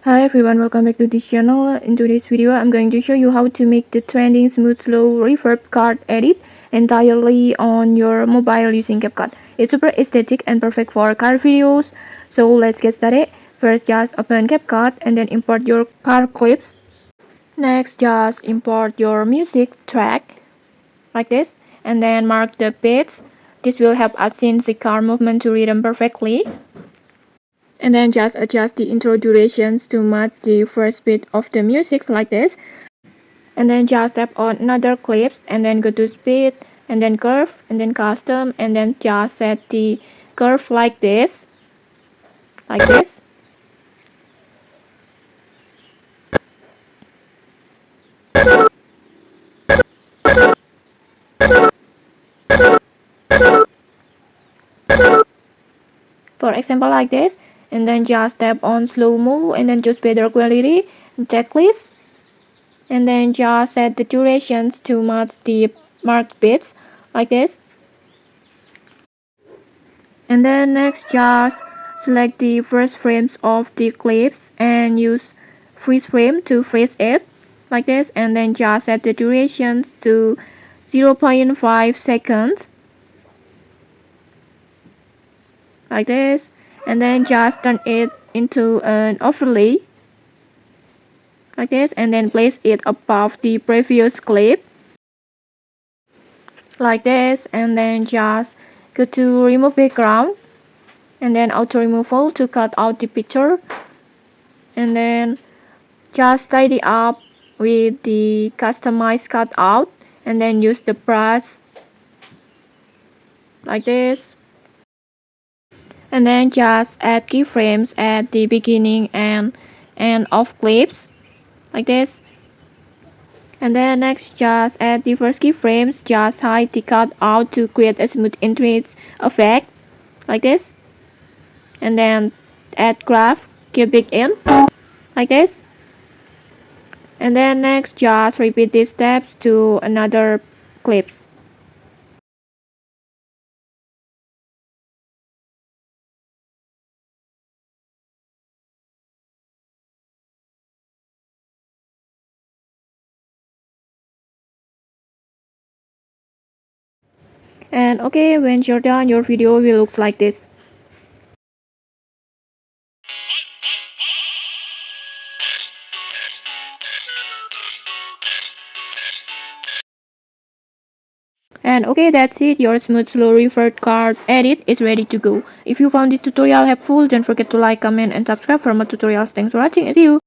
Hi everyone, welcome back to this channel. In today's video, I'm going to show you how to make the trending smooth slow reverb card edit entirely on your mobile using CapCut. It's super aesthetic and perfect for car videos. So let's get started. First, just open CapCut and then import your car clips. Next, just import your music track like this and then mark the beats. This will help us sync the car movement to rhythm perfectly. And then just adjust the intro durations to match the first beat of the music like this. And then just tap on another clips and then go to speed and then curve and then custom and then just set the curve like this. For example like this. And then just tap on slow mo and then choose better quality checklist. And then just set the durations to match the marked beats like this. And then next just select the first frames of the clips and use freeze frame to freeze it like this, and then just set the durations to 0.5 seconds like this, and then just turn it into an overlay like this, and then place it above the previous clip like this, and then just go to remove background and then auto removal to cut out the picture, and then just tidy up with the customized cutout and then use the brush like this, and then just add keyframes at the beginning and end of clips like this, and then next just add the first keyframes, just hide the cutout to create a smooth entrance effect like this, and then add graph, keep it in like this, and then next just repeat these steps to another clips. And okay, when you're done, your video will look like this. And okay, that's it. Your smooth slow reverb card edit is ready to go. If you found this tutorial helpful, don't forget to like, comment, and subscribe for more tutorials. Thanks for watching. See you.